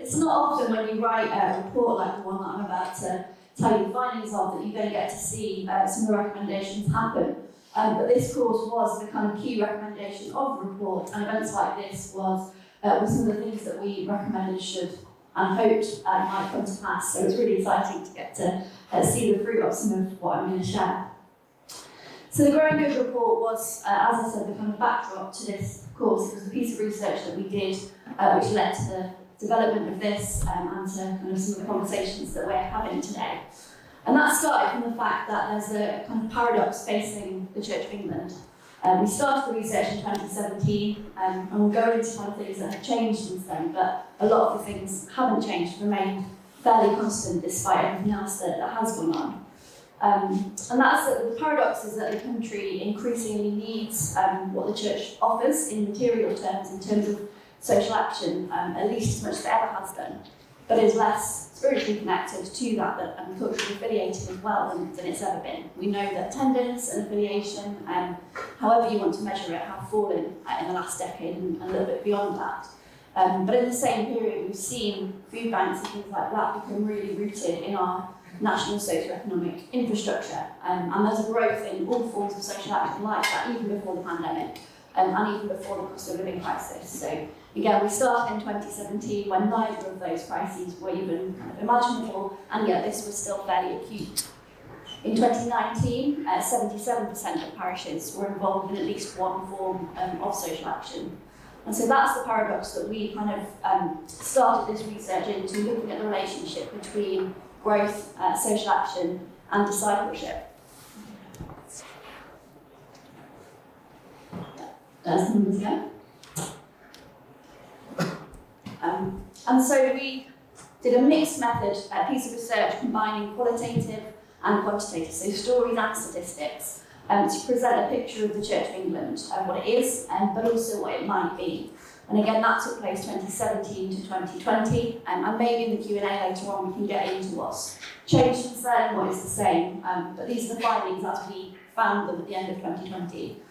it's not often when you write a report like the one that I'm about to tell you the findings of that you're going to get to see some of the recommendations happen. But this course was the kind of key recommendation of the report, and events like this were some of the things that we recommended should and hoped might come to pass. So it's really exciting to get to see the fruit of some of what I'm going to share. So the Growing Good report was, as I said, the kind of backdrop to this course. It was a piece of research that we did, which led to the development of this and to kind of some of the conversations that we're having today. And that started from the fact that there's a kind of paradox facing the Church of England. We started the research in 2017, and we'll go into kind of things that have changed since then, but a lot of the things haven't changed, remained fairly constant despite everything else that has gone on. And that's the paradox is that the country increasingly needs what the Church offers in material terms, in terms of social action, at least as much as it ever has done, but is less spiritually connected to that and culturally affiliated as well than it's ever been. We know that attendance and affiliation, however you want to measure it, have fallen in the last decade and a little bit beyond that. But in the same period, we've seen food banks and things like that become really rooted in our national socio-economic infrastructure. And there's a growth in all forms of social action like that, even before the pandemic and even before the cost of living crisis. So again, we started in 2017 when neither of those crises were even kind of imaginable, and yet this was still fairly acute. In 2019, 77% of parishes were involved in at least one form of social action. And so that's the paradox that we kind of started this research into, looking at the relationship between growth, social action, and discipleship. There's the numbers again. And so we did a mixed method piece of research combining qualitative and quantitative, so stories and statistics, to present a picture of the Church of England, what it is, but also what it might be. And again, that took place 2017 to 2020, and maybe in the Q&A later on we can get into what's changed since then, what is the same, but these are the findings as we found them at the end of 2020.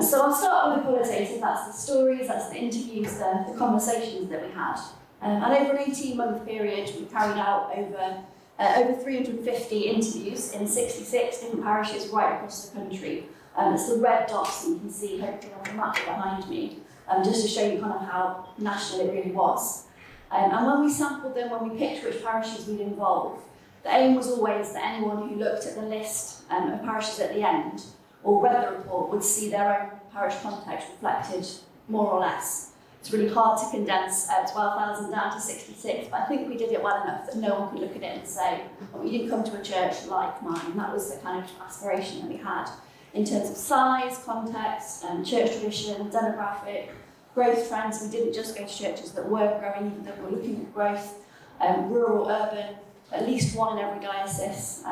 So I'll start with the qualitative, that's the stories, that's the interviews, the conversations that we had. And over an 18-month period, we carried out over 350 interviews in 66 different parishes right across the country. It's the red dots that you can see hopefully on the map behind me, just to show you kind of how national it really was. And when we sampled them, when we picked which parishes we'd involve, the aim was always that anyone who looked at the list of parishes at the end or read the report would see their own parish context reflected more or less. It's really hard to condense 12,000 down to 66, but I think we did it well enough that no one could look at it and say, well, you didn't come to a church like mine. And that was the kind of aspiration that we had in terms of size, context, church tradition, demographic, growth trends. We didn't just go to churches that were growing, even though we were looking at growth, rural, urban, at least one in every diocese.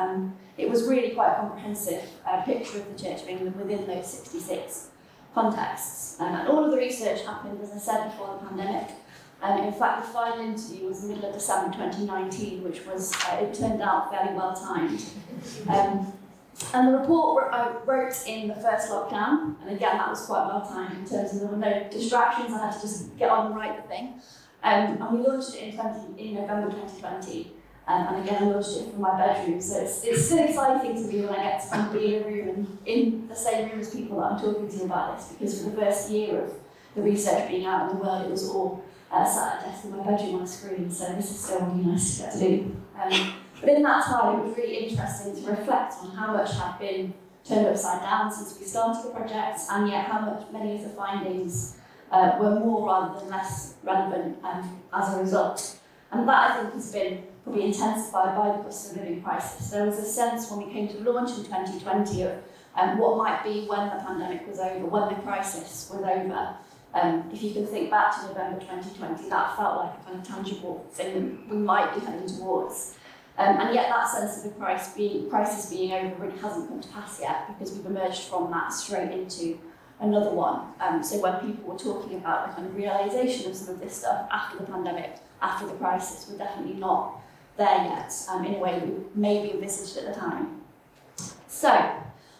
It was really quite a comprehensive picture of the Church of England within those 66 contexts. And all of the research happened, as I said, before the pandemic. In fact, the final interview was the middle of December 2019, which was, it turned out fairly well timed. And the report I wrote in the first lockdown, and again, that was quite well timed in terms of there were no distractions, I had to just get on and write the thing. And we launched it in November 2020. And again, I launched it from my bedroom, so it's still exciting to me when I get to kind of be in a room and in the same room as people that I'm talking to about this, because for the first year of the research being out in the world, it was all sat at a desk in my bedroom on a screen, so this is still really nice to get to do. But in that time, it was really interesting to reflect on how much had been turned upside down since we started the project, and yet how much many of the findings were more rather than less relevant as a result. And that, I think, has been probably intensified by the cost of living crisis. There was a sense when we came to launch in 2020 of what might be when the pandemic was over, when the crisis was over. If you can think back to November 2020, that felt like a kind of tangible thing that we might be heading towards. And yet that sense of the crisis being over really hasn't come to pass yet, because we've emerged from that straight into another one. So when people were talking about the kind of realisation of some of this stuff after the pandemic, after the crisis, we're definitely not there yet, in a way that we maybe envisaged at the time. So,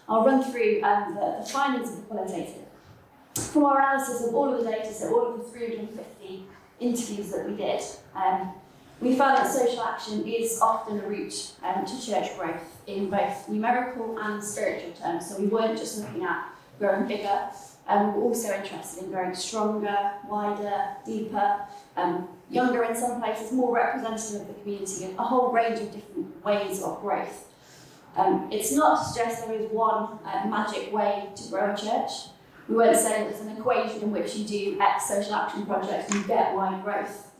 I'll run through the findings of the qualitative. From our analysis of all of the data, so all of the 350 interviews that we did, we found that social action is often a route to church growth in both numerical and spiritual terms. So we weren't just looking at growing bigger, we were also interested in growing stronger, wider, deeper, younger in some places, more representative of the community, and a whole range of different ways of growth. It's not to suggest there is one magic way to grow a church. We weren't saying there's an equation in which you do X social action projects and you get Y growth,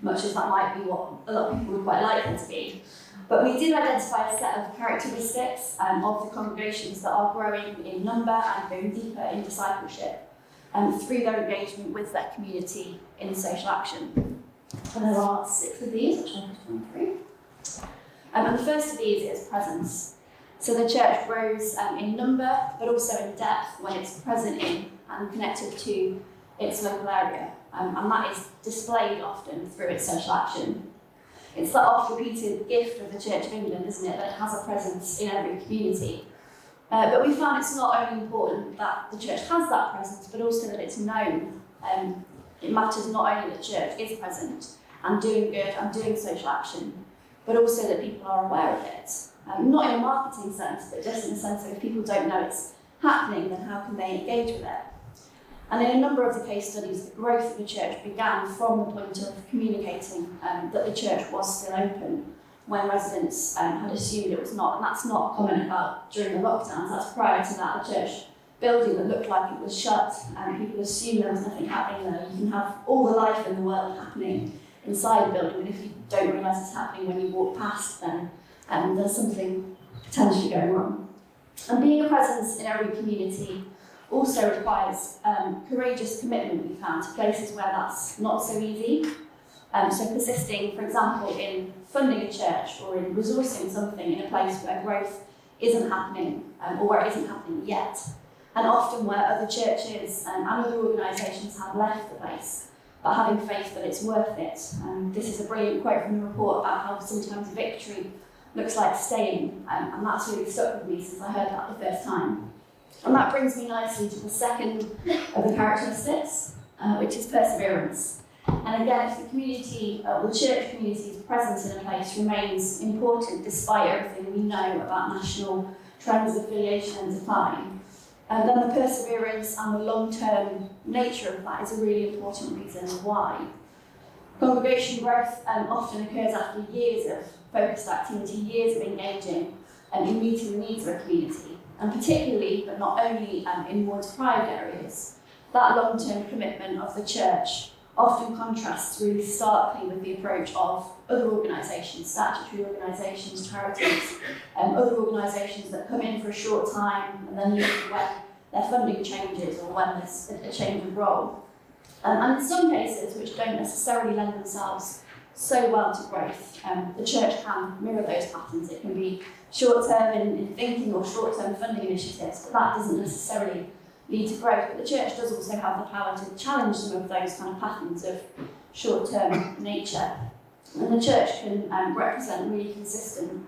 much as that might be what a lot of people would quite like it to be. But we did identify a set of characteristics of the congregations that are growing in number and going deeper in discipleship through their engagement with their community in social action. And there are 6 of these, which I'll just run through. And the first of these is presence. So the church grows in number, but also in depth when it's present in and connected to its local area. And that is displayed often through its social action. It's that oft-repeated gift of the Church of England, isn't it, that it has a presence in every community. But we found it's not only important that the church has that presence, but also that it's known. It matters not only that the church is present and doing good and doing social action, but also that people are aware of it. Not in a marketing sense, but just in the sense that if people don't know it's happening, then how can they engage with it? And in a number of the case studies, the growth of the church began from the point of communicating that the church was still open when residents had assumed it was not. And that's not a comment about during the lockdowns, that's prior to that, a church building that looked like it was shut and people assumed there was nothing happening there. You can have all the life in the world happening inside a building, and if you don't realise it's happening when you walk past, then there's something potentially going wrong. And being a presence in every community also requires courageous commitment, we found, to places where that's not so easy. So persisting, for example, in funding a church or in resourcing something in a place where growth isn't happening or where it isn't happening yet, and often where other churches and other organisations have left the place, but having faith that it's worth it. This is a brilliant quote from the report about how sometimes victory looks like staying, and that's really stuck with me since I heard that the first time. And that brings me nicely to the second of the characteristics, which is perseverance. And again, if the community, the church community's presence in a place remains important despite everything we know about national trends, affiliation and decline, then the perseverance and the long-term nature of that is a really important reason why. Congregation growth often occurs after years of focused activity, years of engaging in meeting the needs of a community, and particularly, but not only in more deprived areas, that long-term commitment of the church often contrasts really starkly with the approach of other organisations, statutory organisations, charities, other organisations that come in for a short time and then leave when their funding changes or when there's a change of role. And in some cases, which don't necessarily lend themselves so well to growth, the church can mirror those patterns. It can be short-term in thinking or short-term funding initiatives, but that doesn't necessarily lead to growth. But the church does also have the power to challenge some of those kind of patterns of short-term nature. And the church can represent really consistent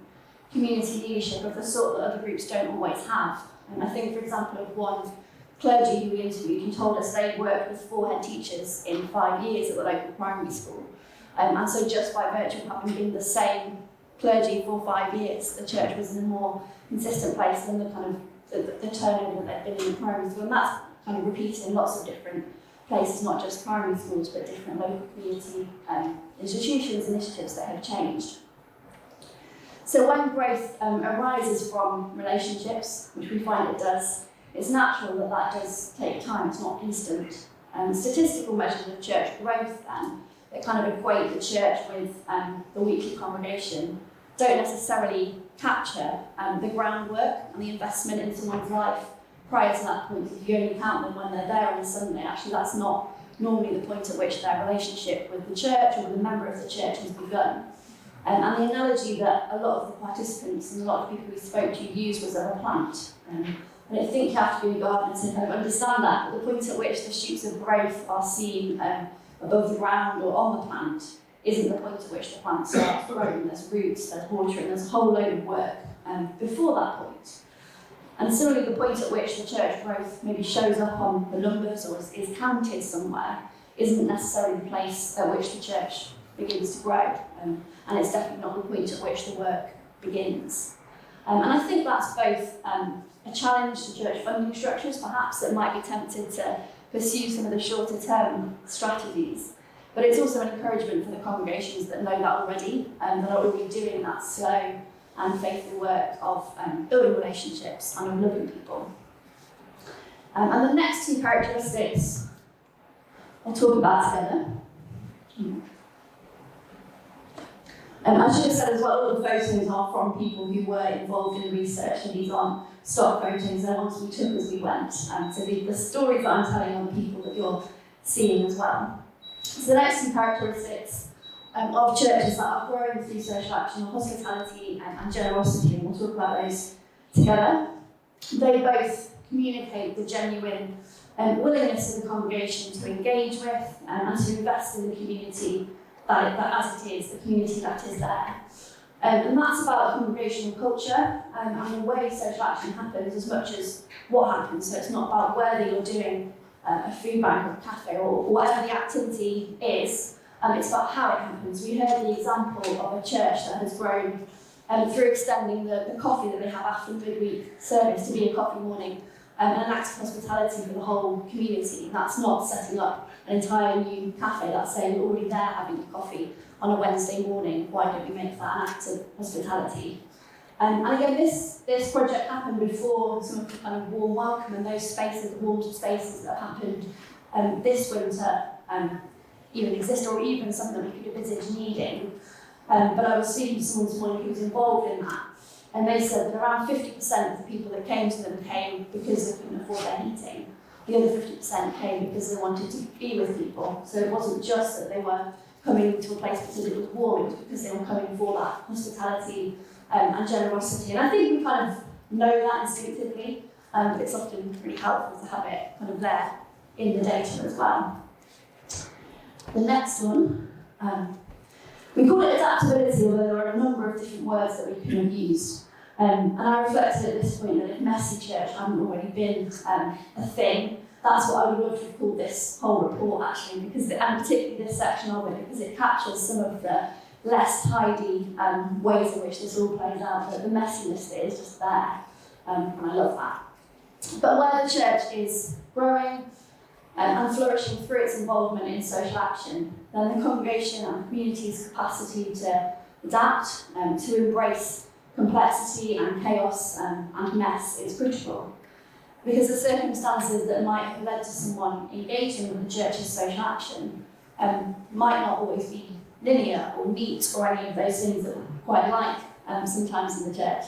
community leadership of the sort that other groups don't always have. And I think, for example, of one clergy who we interviewed who told us they worked with 4 head teachers in 5 years at the local primary school. And so just by virtue of having been the same clergy for 5 years, the church was in a more consistent place than the kind of the turnover that they'd been in the primary school. And that's kind of repeated in lots of different places, not just primary schools, but different local community institutions, initiatives that have changed. So when growth arises from relationships, which we find it does, it's natural that that does take time, it's not instant. Statistical measures of church growth that kind of equate the church with the weekly congregation don't necessarily capture the groundwork and the investment in someone's life prior to that point. If you only count them when they're there on a Sunday, actually that's not normally the point at which their relationship with the church or with a member of the church has begun. And the analogy that a lot of the participants and a lot of people we spoke to used was of a plant. I don't think you have to be a gardener to kind of understand that, but the point at which the shoots of growth are seen above the ground or on the plant isn't the point at which the plant starts growing. There's roots, there's watering, there's a whole load of work before that point. And similarly, the point at which the church growth maybe shows up on the numbers or is counted somewhere isn't necessarily the place at which the church begins to grow, and it's definitely not the point at which the work begins. And I think that's both a challenge to church funding structures, perhaps, that might be tempted to pursue some of the shorter term strategies, but it's also an encouragement for the congregations that know that already, and that are already doing that slow and faithful work of building relationships and of loving people. And the next two characteristics I'll talk about together. I should have said as well, all the photos are from people who were involved in research, and these aren't stock photos, they're ones we took as we went. So the stories that I'm telling are the people that you're seeing as well. So the next two characteristics of churches that are growing through social action are hospitality and generosity, and we'll talk about those together. They both communicate the genuine willingness of the congregation to engage with and to invest in the community that as it is, the community that is there. And that's about congregational culture and the way social action happens as much as what happens. So it's not about whether you're doing a food bank or a cafe or whatever the activity is, it's about how it happens. We heard the example of a church that has grown through extending the coffee that they have after midweek service to be a coffee morning and an act of hospitality for the whole community. That's not setting up an entire new cafe, that's saying we're already there having a coffee on a Wednesday morning, why don't we make that an act of hospitality? And again, this project happened before some of the kind of warm welcome and those spaces, the warm spaces that happened this winter even exist, or even some that we could envisage needing. But I was speaking to someone this morning who was involved in that, and they said that around 50% of the people that came to them came because they couldn't afford their heating. The other 50% came because they wanted to be with people. So it wasn't just that they were coming to a place because it was warm, it was because they were coming for that hospitality and generosity. And I think we kind of know that instinctively, but it's often pretty helpful to have it kind of there in the data as well. The next one, we call it adaptability, although there are a number of different words that we could have used. And I reflected at this point that if messy church hadn't already been a thing, that's what I would love to have called this whole report actually, because and particularly this section of it, because it captures some of the less tidy ways in which this all plays out, but the messiness that is just there, and I love that. But where the church is growing and flourishing through its involvement in social action, then the congregation and the community's capacity to adapt, to embrace complexity and chaos and mess is critical. Because the circumstances that might have led to someone engaging with the church's social action might not always be linear or neat or any of those things that we quite like sometimes in the church.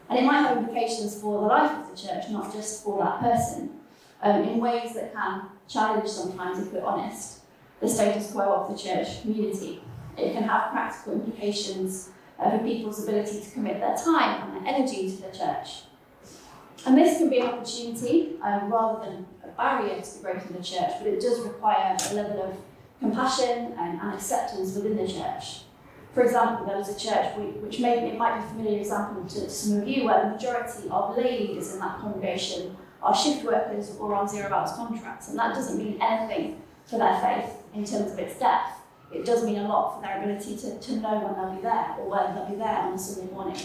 And it might have implications for the life of the church, not just for that person, in ways that can challenge sometimes, if we're honest, the status quo of the church community. It can have practical implications for people's ability to commit their time and their energy to the church. And this can be an opportunity rather than a barrier to the growth of the church, but it does require a level of compassion and acceptance within the church. For example, there was a church which maybe it might be a familiar example to some of you, where the majority of lay leaders in that congregation are shift workers or on 0 hours contracts, and that doesn't mean anything for their faith in terms of its depth. It does mean a lot for their ability to know when they'll be there or whether they'll be there on a Sunday morning.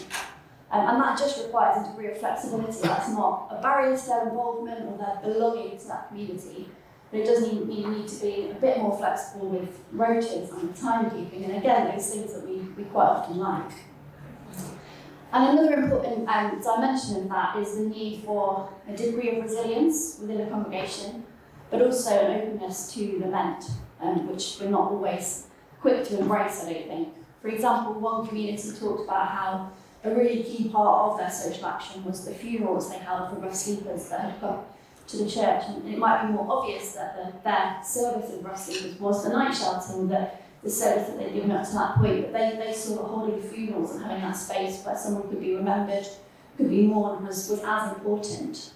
And that just requires a degree of flexibility. That's not a barrier to their involvement or their belonging to that community, but it does need to be a bit more flexible with rotas and timekeeping, and again, those things that we quite often like. And another important dimension of that is the need for a degree of resilience within a congregation, but also an openness to lament, which we're not always quick to embrace, I don't think. For example, one community talked about how a really key part of their social action was the funerals they held for rough sleepers that had come to the church. And it might be more obvious that their service of rough sleepers was the night shelter, that the service that they'd given up to that point, but they saw that holding funerals and having that space where someone could be remembered, could be mourned, was as important.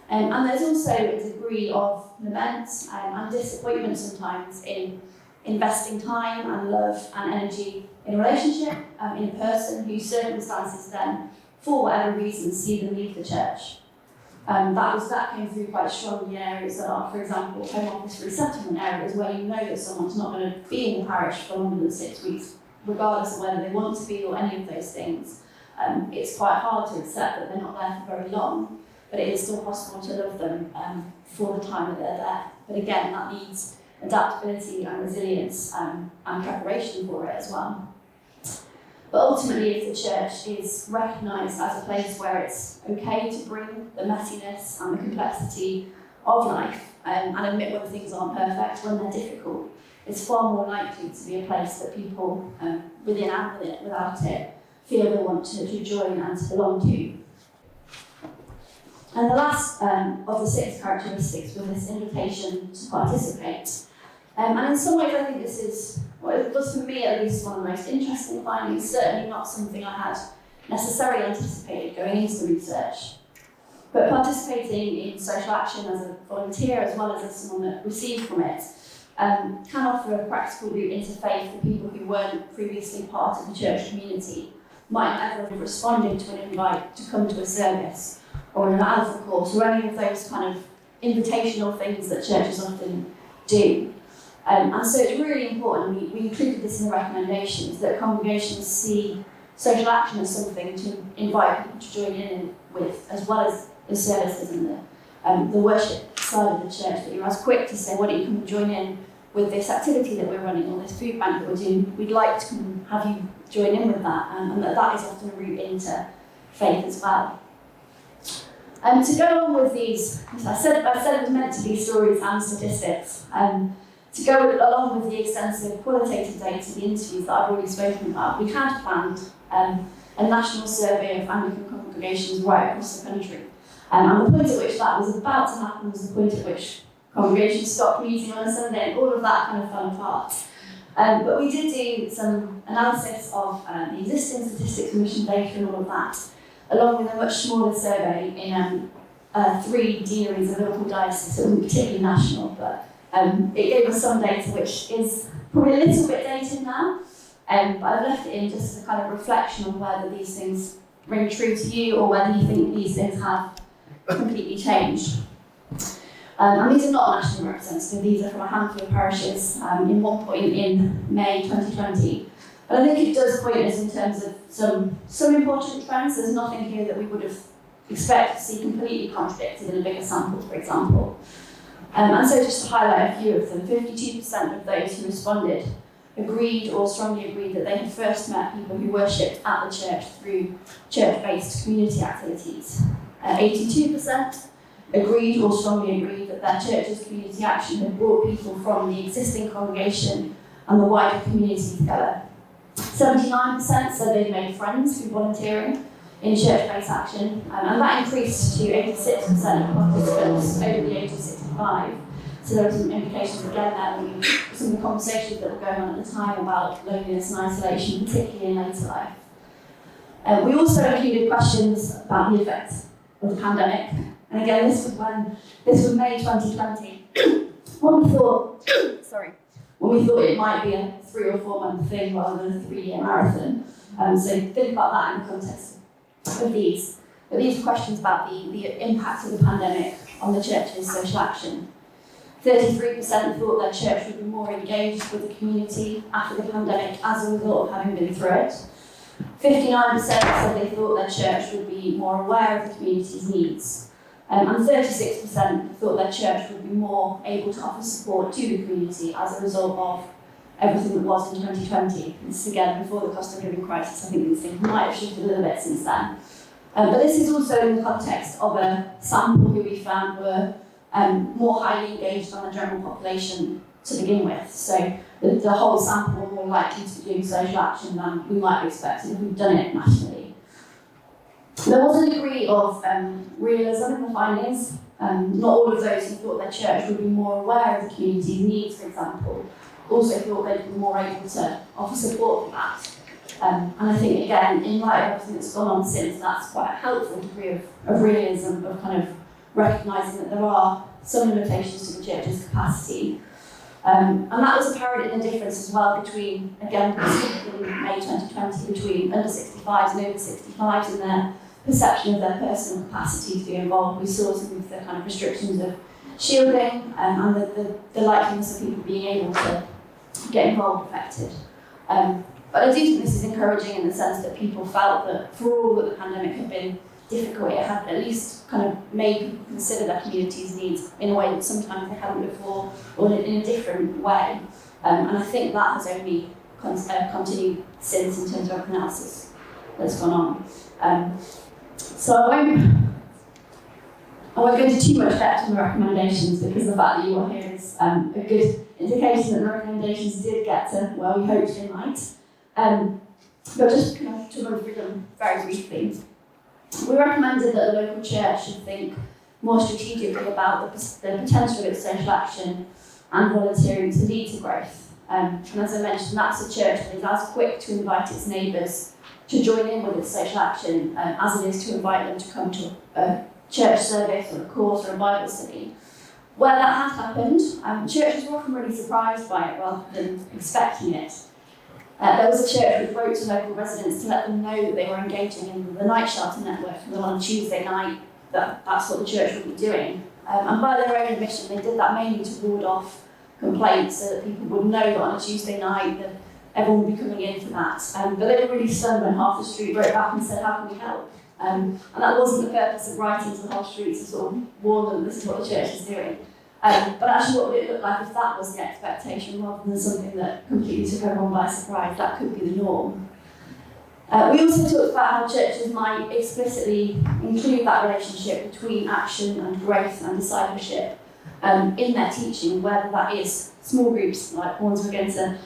And there's also a degree of lament and disappointment sometimes in investing time and love and energy in a relationship, in a person whose circumstances then, for whatever reason, see them leave the church. That came through quite strongly in areas that are, for example, home office resettlement areas where you know that someone's not going to be in the parish for longer than 6 weeks, regardless of whether they want to be or any of those things. It's quite hard to accept that they're not there for very long, but it is still possible to love them for the time that they're there. But again, that needs adaptability and resilience and preparation for it as well. But ultimately, if the church is recognised as a place where it's okay to bring the messiness and the complexity of life and admit when things aren't perfect, when they're difficult, it's far more likely to be a place that people, within and without it, feel they want to join and to belong to. And the last of the 6 characteristics was this invitation to participate. And in some ways, I think this is, well, it was for me at least, one of the most interesting findings, certainly not something I had necessarily anticipated going into the research. But participating in social action as a volunteer, as well as someone that received from it, can offer a practical route into faith for people who weren't previously part of the church community, might not ever have responded to an invite to come to a service or an alpha course or any of those kind of invitational things that churches often do. And so it's really important, we included this in the recommendations, that congregations see social action as something to invite people to join in with, as well as the services and the worship side of the church, that you're as quick to say, why don't you come and join in with this activity that we're running, or this food bank that we're doing, we'd like to come have you join in with that, and that is often a route into faith as well. To go on with these, as I said it was meant to be stories and statistics. To go along with the extensive qualitative data, the interviews that I've already spoken about, we had planned a national survey of Anglican congregations right across the country. And the point at which that was about to happen was the point at which congregations stopped meeting on a Sunday, and all of that kind of fell apart. But we did do some analysis of the existing statistics and mission data and all of that, along with a much smaller survey in 3 deaneries of local dioceses, so it wasn't particularly national, but it gave us some data which is probably a little bit dated now, but I've left it in just as a kind of reflection on whether these things ring true to you or whether you think these things have completely changed. And these are not nationally representative, these are from a handful of parishes in one point in May 2020. But I think it does point us in terms of some important trends. There's nothing here that we would have expected to see completely contradicted in a bigger sample, for example. And so just to highlight a few of them, 52% of those who responded agreed or strongly agreed that they had first met people who worshipped at the church through church-based community activities. 82% agreed or strongly agreed that their church's community action had brought people from the existing congregation and the wider community together. 79% said they'd made friends through volunteering in church-based action, and that increased to 86% of participants over the age of 65. So there were some implications again there, some of the conversations that were going on at the time about loneliness and isolation, particularly in later life. We also included questions about the effects of the pandemic, and again this was May 2020. when we thought it might be a 3 or 4 month thing rather than a 3-year marathon. So think about that in the context of these. But these are questions about the impact of the pandemic on the church's social action. 33% thought their church would be more engaged with the community after the pandemic as a result of having been through it. 59% said they thought their church would be more aware of the community's needs. And 36% thought their church would be more able to offer support to the community as a result of everything that was in 2020. This is again before the cost of living crisis. I think these things might have shifted a little bit since then. But this is also in the context of a sample who we found were more highly engaged than the general population to begin with. So the whole sample were more likely to do social action than we might have expected if we'd done it nationally. There was a degree of realism in the findings. Not all of those who thought their church would be more aware of the community's needs, for example, also thought they'd be more able to offer support for that. And I think, again, in light of everything that's gone on since, that's quite a helpful degree of realism, of kind of recognising that there are some limitations to the church's capacity. And that was apparent in the difference as well between, again, in May 2020, between under 65s and over 65s in their perception of their personal capacity to be involved. We saw some of the kind of restrictions of shielding and the likeliness of people being able to get involved affected. But I do think this is encouraging in the sense that people felt that for all that the pandemic had been difficult, it had at least kind of made people consider their community's needs in a way that sometimes they hadn't before, or in a different way. And I think that has only continued since in terms of everything else that's gone on. So I won't go into too much depth on the recommendations, because the fact that you are here is a good indication that the recommendations did get to where we hoped they might. But just to run through them very briefly. We recommended that the local church should think more strategically about the potential of its social action and volunteering to lead to growth. And as I mentioned, that's a church that is as quick to invite its neighbours to join in with its social action as it is to invite them to come to a church service or a course or a Bible study. Where that has happened, churches were often really surprised by it rather than expecting it. There was a church which wrote to local residents to let them know that they were engaging in the night shelter network, and on a Tuesday night that's what the church would be doing. And by their own admission, they did that mainly to ward off complaints, so that people would know that on a Tuesday night that everyone would be coming in for that. But they were really stunned when half the street wrote back and said, "How can we help?" And that wasn't the purpose of writing to the whole street to sort of warn them this is what the church is doing. But actually, what would it look like if that was the expectation rather than something that completely took everyone by surprise? That could be the norm. We also talked about how churches might explicitly include that relationship between action and growth and discipleship in their teaching, whether that is small groups like the ones we're going to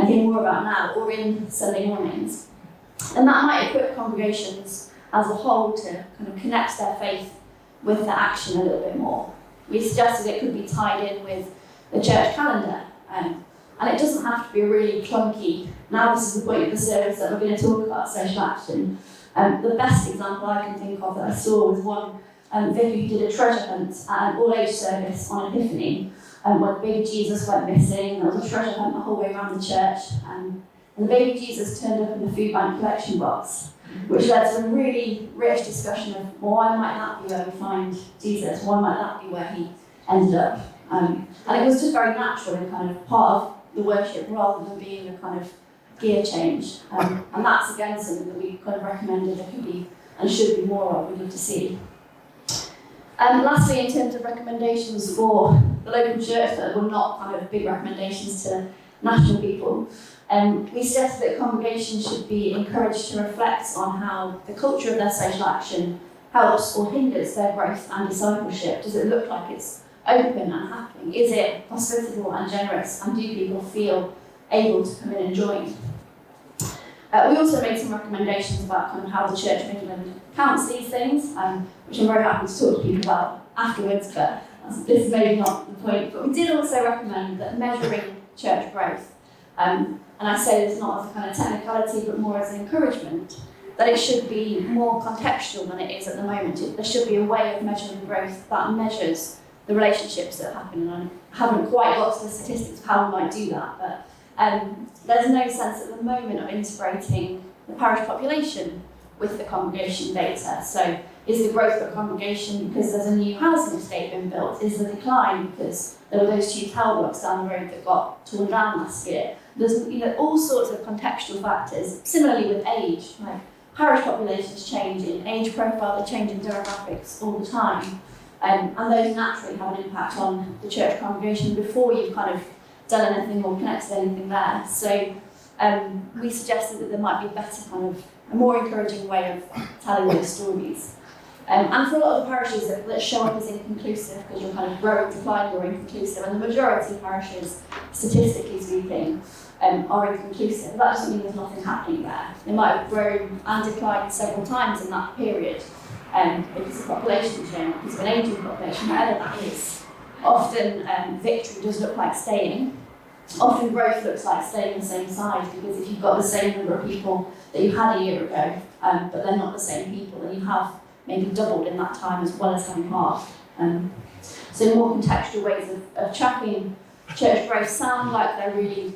hear more about now, or in Sunday mornings. And that might equip congregations as a whole to kind of connect their faith with their action a little bit more. We suggested it could be tied in with the church calendar, and it doesn't have to be a really clunky, now this is the point of the service that we're going to talk about social action. The best example I can think of that I saw was one vicar who did a treasure hunt at an all-age service on Epiphany, when baby Jesus went missing. There was a treasure hunt the whole way around the church, and the baby Jesus turned up in the food bank collection box, which led to a really rich discussion of, well, why might that be where we find Jesus? Why might that be where he ended up? And it was just very natural and kind of part of the worship rather than being a kind of gear change. And that's again something that we kind of recommended there could be and should be more of, we'd love to see. Lastly, in terms of recommendations for the local church that were not kind of big recommendations to national people, we suggested that congregations should be encouraged to reflect on how the culture of their social action helps or hinders their growth and discipleship. Does it look like it's open and happening? Is it hospitable and generous? And do people feel able to come in and join? We also made some recommendations about kind of how the Church of England counts these things, which I'm very happy to talk to people about afterwards, but this is maybe not the point. But we did also recommend that measuring church growth, and I say this not as a kind of technicality, but more as an encouragement, that it should be more contextual than it is at the moment. There should be a way of measuring growth that measures the relationships that happen, and I haven't quite got to the statistics of how we might do that, but there's no sense at the moment of integrating the parish population with the congregation data. So is the growth of a congregation because there's a new housing estate being built? Is the decline because there were those 2 tower blocks down the road that got torn down last year? There's all sorts of contextual factors. Similarly with age, like parish populations change in age profile, they change in demographics all the time. And those naturally have an impact on the church congregation before you've kind of done anything or connected anything there. So we suggested that there might be a better kind of, a more encouraging way of telling those stories. And for a lot of the parishes that show up as inconclusive, because you're kind of growing, declining, or inconclusive, and the majority of parishes, statistically speaking, are inconclusive. That doesn't mean there's nothing happening there. They might have grown and declined several times in that period, because of population change, because of an ageing population, whatever that is. Often victory does look like staying. Often growth looks like staying the same size, because if you've got the same number of people that you had a year ago, but they're not the same people, then you have maybe doubled in that time as well as having halved. So more contextual ways of tracking church growth sound like they're really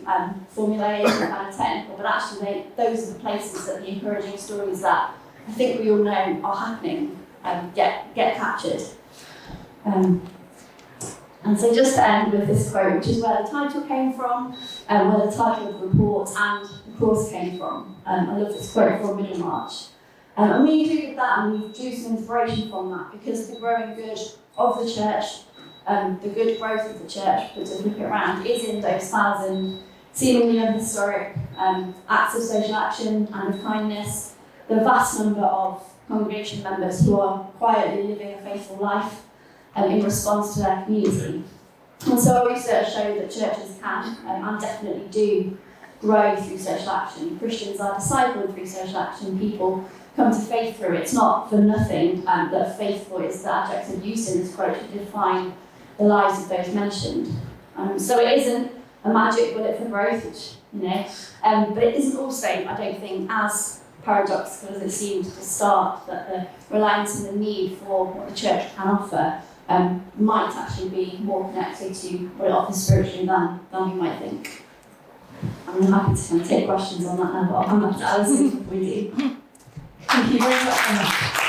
formulaic and kind of technical, but actually those are the places that the encouraging stories that I think we all know are happening get captured. And so just to end with this quote, which is where the title came from, where the title of the report and the course came from. I love this quote from Middlemarch. And we included that and we drew some inspiration from that because the growing good of the church, the good growth of the church, but to flip it around, is in those 1,000 seemingly unhistoric acts of social action and of kindness, the vast number of congregation members who are quietly living a faithful life in response to their community. And so our research showed that churches can and definitely do grow through social action. Christians are discipled through social action. People come to faith through it. It's not for nothing that faithful is the adjective used in this quote to define the lives of those mentioned. So it isn't a magic bullet for growth, which, but it isn't also, I don't think, as paradoxical as it seemed to start, that the reliance and the need for what the church can offer might actually be more connected to what it offers spiritually than we might think. I'm happy to kind of take questions on that now, but I'll come back to Alison before we do. Thank you very much.